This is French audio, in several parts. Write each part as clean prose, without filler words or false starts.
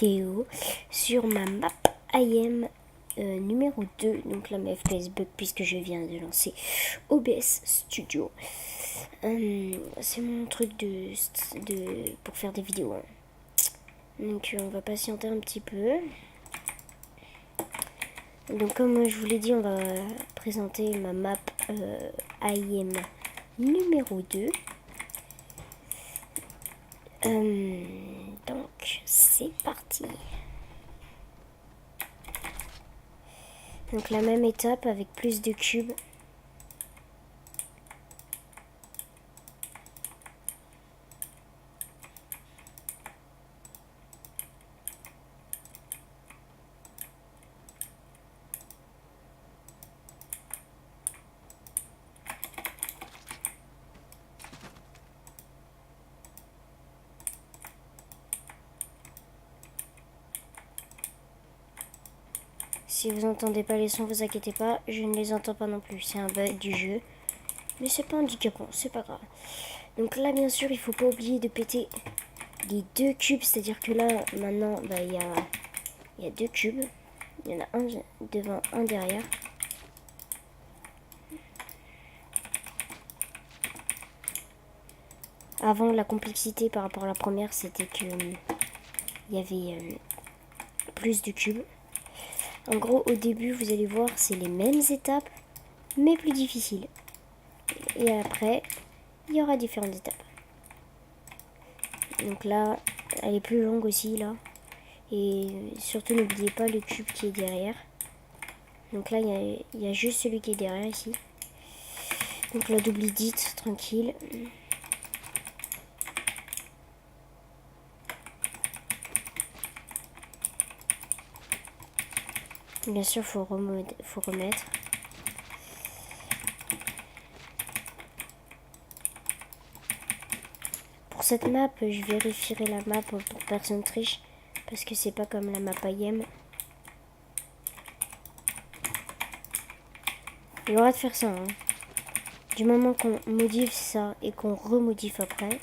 vidéo sur ma map IM numéro 2, donc la map Facebook, puisque je viens de lancer OBS Studio. C'est mon truc pour faire des vidéos. Donc on va patienter un petit peu. Donc comme je vous l'ai dit, on va présenter ma map IM numéro 2. Donc c'est parti. Donc la même étape avec plus de cubes. Si vous entendez pas les sons, vous inquiétez pas, je ne les entends pas non plus. C'est un bug du jeu. Mais c'est pas handicapant, c'est pas grave. Donc là, bien sûr, il faut pas oublier de péter les 2 cubes. C'est-à-dire que là, maintenant, il y a 2 cubes. Il y en a un devant, un derrière. Avant, la complexité par rapport à la première, c'était que il y avait plus de cubes. En gros, au début, vous allez voir, c'est les mêmes étapes, mais plus difficiles. Et après, il y aura différentes étapes. Donc là, elle est plus longue aussi, là. Et surtout, n'oubliez pas le cube qui est derrière. Donc là, il y a juste celui qui est derrière, ici. Donc la double edit, tranquille. Bien sûr, faut remettre. Pour cette map, je vérifierai la map pour personne triche. Parce que c'est pas comme la map IM. Il y aura de faire ça. Hein. Du moment qu'on modifie ça et qu'on remodifie après,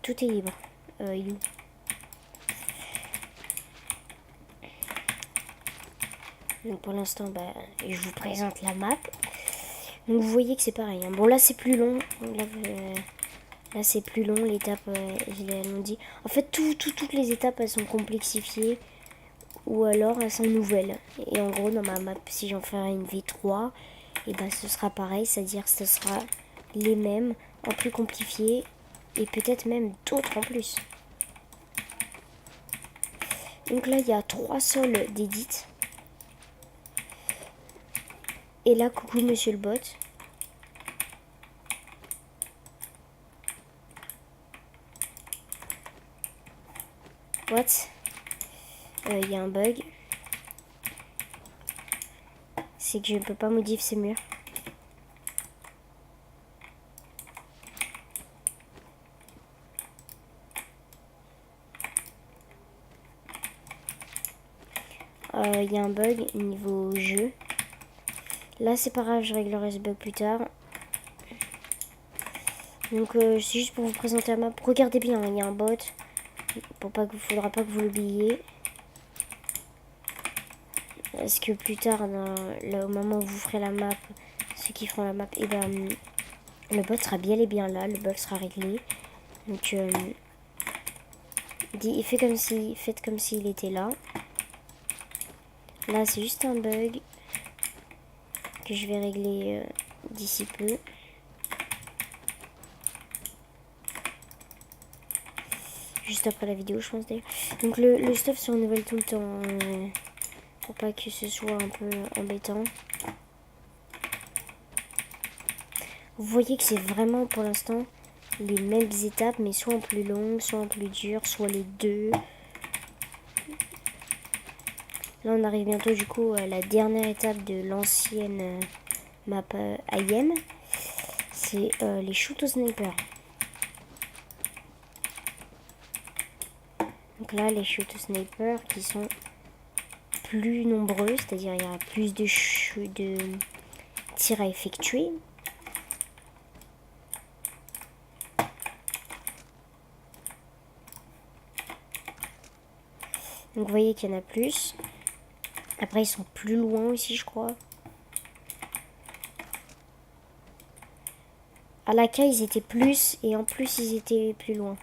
tout est libre. You. Donc pour l'instant, je vous présente la map. Donc vous voyez que c'est pareil. Hein. Bon là c'est plus long. Là c'est plus long. L'étape, je l'ai dit. En fait toutes les étapes elles sont complexifiées. Ou alors elles sont nouvelles. Et en gros dans ma map, si j'en ferai une V3, et ce sera pareil. C'est-à-dire ce sera les mêmes en plus compliqué. Et peut-être même d'autres en plus. Donc là il y a 3 sols d'édit. Et là, coucou monsieur le bot. What? Il y a un bug. C'est que je ne peux pas modifier ces murs. Il y a un bug niveau jeu. Là, c'est pas grave, je réglerai ce bug plus tard. Donc, c'est juste pour vous présenter la map. Regardez bien, il y a un bot. Faudra pas que vous l'oubliez. Parce que plus tard, au moment où vous ferez la map, ceux qui feront la map, le bot sera bien et bien là. Le bug sera réglé. Donc, faites comme s'il était là. Là, c'est juste un bug que je vais régler d'ici peu. Juste après la vidéo, je pense d'ailleurs. Donc le stuff se renouvelle tout le temps. Pour pas que ce soit un peu embêtant. Vous voyez que c'est vraiment pour l'instant les mêmes étapes, mais soit en plus longue, soit en plus dure, soit les deux. Là, on arrive bientôt du coup à la dernière étape de l'ancienne map IM. C'est les shoot au sniper. Donc là, les shoot au sniper qui sont plus nombreux, c'est-à-dire il y a plus de tirs à effectuer. Donc vous voyez qu'il y en a plus. Après ils sont plus loin aussi je crois. À la K ils étaient plus et en plus ils étaient plus loin.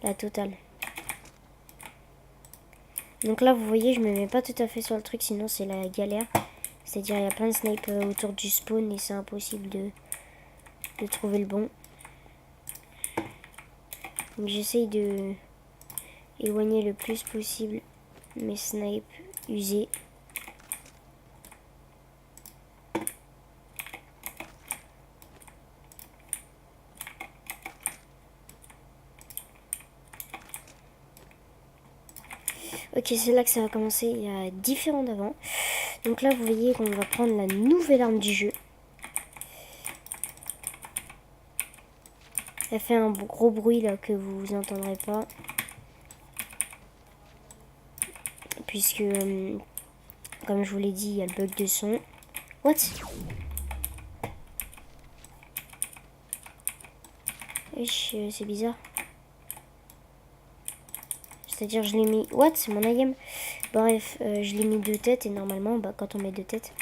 La totale. Donc là vous voyez je me mets pas tout à fait sur le truc sinon c'est la galère. C'est-à-dire il y a plein de snipes autour du spawn et c'est impossible de trouver le bon. Donc j'essaye de éloigner le plus possible mes snipes usés. Ok, c'est là que ça va commencer. Il y a différents d'avant. Donc là, vous voyez qu'on va prendre la nouvelle arme du jeu. Elle fait un gros bruit là que vous entendrez pas. Puisque, comme je vous l'ai dit, il y a le bug de son. What? C'est bizarre. C'est-à-dire je l'ai mis... What? C'est mon IM. Bref, je l'ai mis 2 têtes et normalement, bah, quand on met 2 têtes,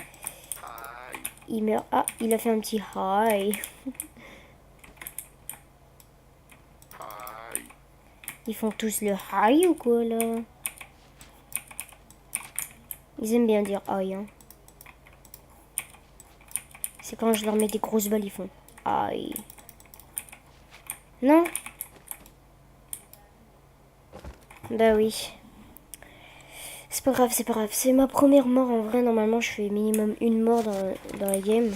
il meurt. Ah, il a fait un petit hi. Ils font tous le hi ou quoi là? Ils aiment bien dire hi. Hein. C'est quand je leur mets des grosses balles, ils font hi. Non? Bah oui. C'est pas grave, c'est pas grave. C'est ma première mort en vrai. Normalement, je fais minimum une mort dans la game.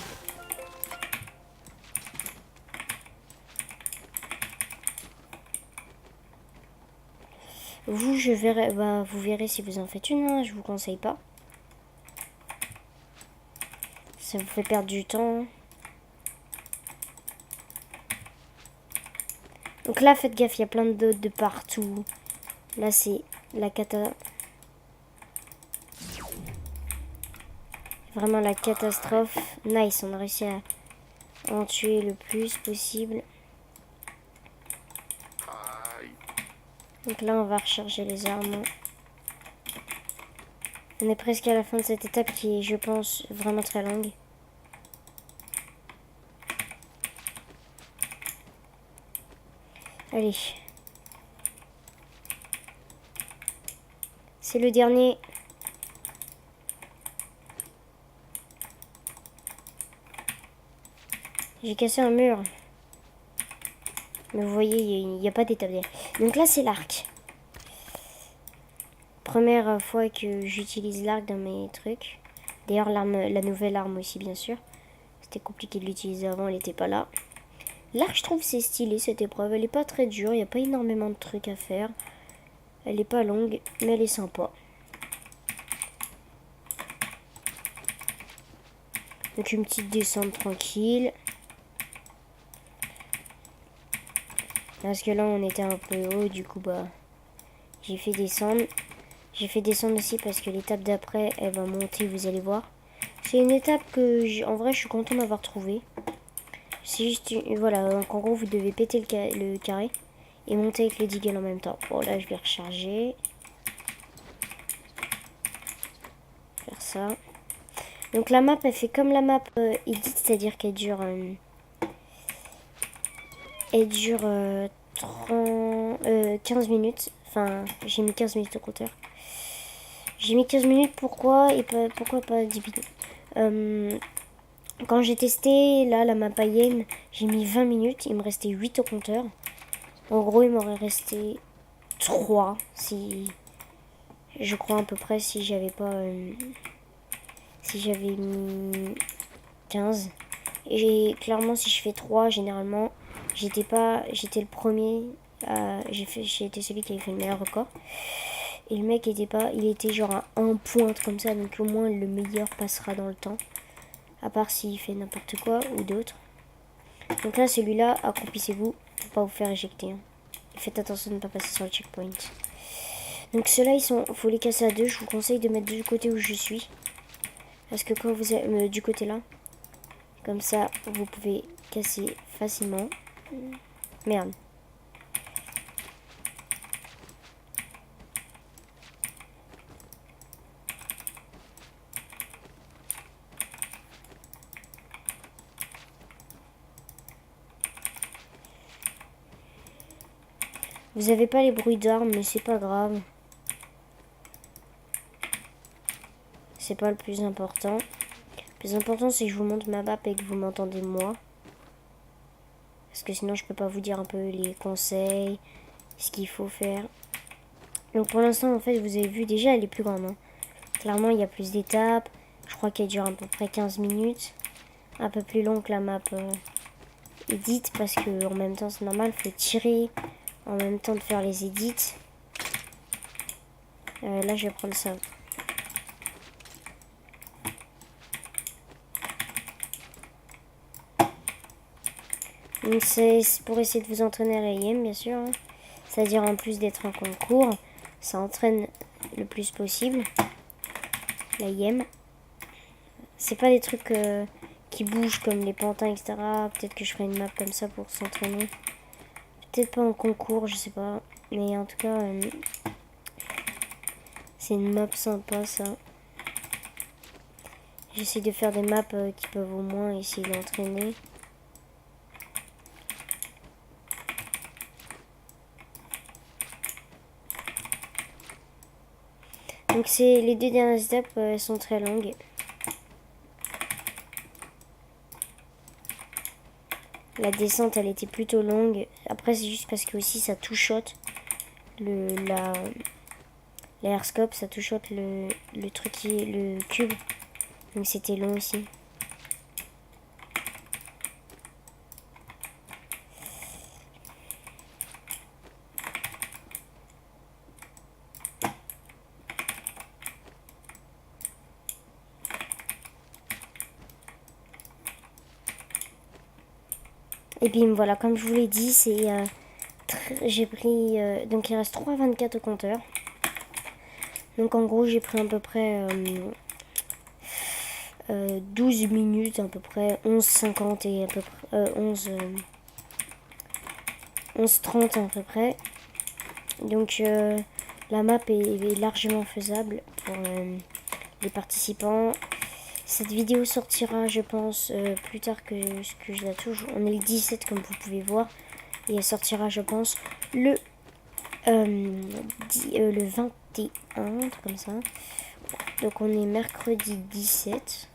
Vous, je verrai, bah, vous verrez si vous en faites une. Hein, je vous conseille pas. Ça vous fait perdre du temps. Donc là, faites gaffe, il y a plein de dots de partout. Là, c'est la cata. Vraiment la catastrophe. Nice, on a réussi à en tuer le plus possible. Donc là, on va recharger les armes. On est presque à la fin de cette étape qui est, je pense, vraiment très longue. Allez. C'est le dernier. J'ai cassé un mur. Mais vous voyez, il n'y a pas d'étape. Donc là, c'est l'arc. Première fois que j'utilise l'arc dans mes trucs. D'ailleurs, la nouvelle arme aussi, bien sûr. C'était compliqué de l'utiliser avant, elle n'était pas là. L'arc, je trouve, c'est stylé cette épreuve. Elle n'est pas très dure, il n'y a pas énormément de trucs à faire. Elle n'est pas longue, mais elle est sympa. Donc une petite descente tranquille. Parce que là, on était un peu haut, du coup, bah, j'ai fait descendre. J'ai fait descendre aussi parce que l'étape d'après, elle va monter, vous allez voir. C'est une étape que, en vrai, je suis content d'avoir trouvé. C'est juste, voilà, donc en gros, vous devez péter le carré et monter avec le deagle en même temps. Bon, là, je vais recharger. Faire ça. Donc la map, elle fait comme la map edit, c'est-à-dire qu'elle dure... elle dure 15 minutes. Enfin, j'ai mis 15 minutes au compteur. J'ai mis 15 minutes, pourquoi et pourquoi pas 10 minutes quand j'ai testé, là, la map païenne, j'ai mis 20 minutes. Il me restait 8 au compteur. En gros, il m'aurait resté 3 si... Je crois à peu près si j'avais pas... si j'avais mis 15. Et clairement, si je fais 3, généralement, j'étais le premier. J'ai été celui qui avait fait le meilleur record. Et le mec était pas, il était genre à 1 point comme ça, donc au moins le meilleur passera dans le temps. À part s'il fait n'importe quoi ou d'autres. Donc là, celui-là, accroupissez-vous pour pas vous faire éjecter. Hein. Faites attention de ne pas passer sur le checkpoint. Donc ceux-là, faut les casser à deux. Je vous conseille de mettre du côté où je suis. Parce que quand vous êtes du côté là, comme ça, vous pouvez casser facilement. Merde. Vous avez pas les bruits d'armes, mais c'est pas grave. C'est pas le plus important. Le plus important, c'est que je vous montre ma map et que vous m'entendez moi. Parce que sinon, je peux pas vous dire un peu les conseils, ce qu'il faut faire. Donc pour l'instant, en fait, vous avez vu, déjà, elle est plus grande. Hein. Clairement, il y a plus d'étapes. Je crois qu'elle dure à peu près 15 minutes. Un peu plus long que la map edit. Parce que en même temps, c'est normal, il faut tirer en même temps de faire les edits. Là, je vais prendre ça. Donc c'est pour essayer de vous entraîner à l'AIM, bien sûr. Hein. C'est-à-dire en plus d'être en concours, ça entraîne le plus possible. L'AIM. C'est pas des trucs qui bougent comme les pantins, etc. Peut-être que je ferai une map comme ça pour s'entraîner. Peut-être pas en concours, je sais pas. Mais en tout cas, c'est une map sympa, ça. J'essaie de faire des maps qui peuvent au moins essayer d'entraîner. Donc les deux dernières étapes elles sont très longues. La descente elle était plutôt longue. Après c'est juste parce que aussi ça two-shot l'airoscope, ça two-shot le truc qui est le cube. Donc c'était long aussi. Et puis voilà, comme je vous l'ai dit, j'ai pris donc il reste 3,24 au compteur. Donc en gros j'ai pris à peu près 12 minutes, à peu près 11,50 et à peu près 11,30 à peu près. Donc la map est largement faisable pour les participants. Cette vidéo sortira, je pense, plus tard que ce que je la touche. On est le 17 comme vous pouvez voir. Et elle sortira, je pense, le 21, un truc comme ça. Donc on est mercredi 17,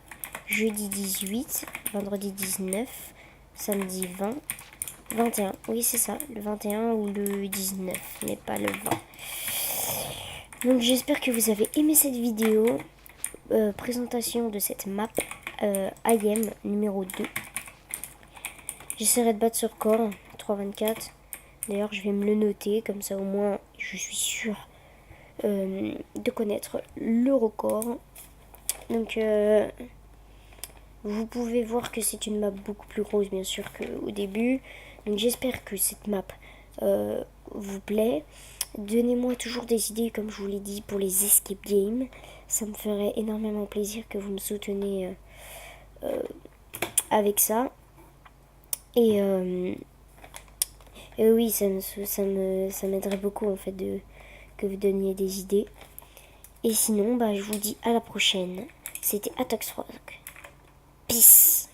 jeudi 18, vendredi 19, samedi 20, 21. Oui, c'est ça, le 21 ou le 19, mais pas le 20. Donc j'espère que vous avez aimé cette vidéo. Présentation de cette map IM numéro 2. J'essaierai de battre ce record 3,24. D'ailleurs je vais me le noter, comme ça au moins je suis sûre de connaître le record. Donc vous pouvez voir que c'est une map beaucoup plus grosse bien sûr qu'au début. Donc j'espère que cette map vous plaît. Donnez-moi toujours des idées comme je vous l'ai dit pour les escape games. Ça me ferait énormément plaisir que vous me souteniez avec ça. Et oui, ça m'aiderait beaucoup en fait que vous donniez des idées. Et sinon, je vous dis à la prochaine. C'était Atox Rock. Peace.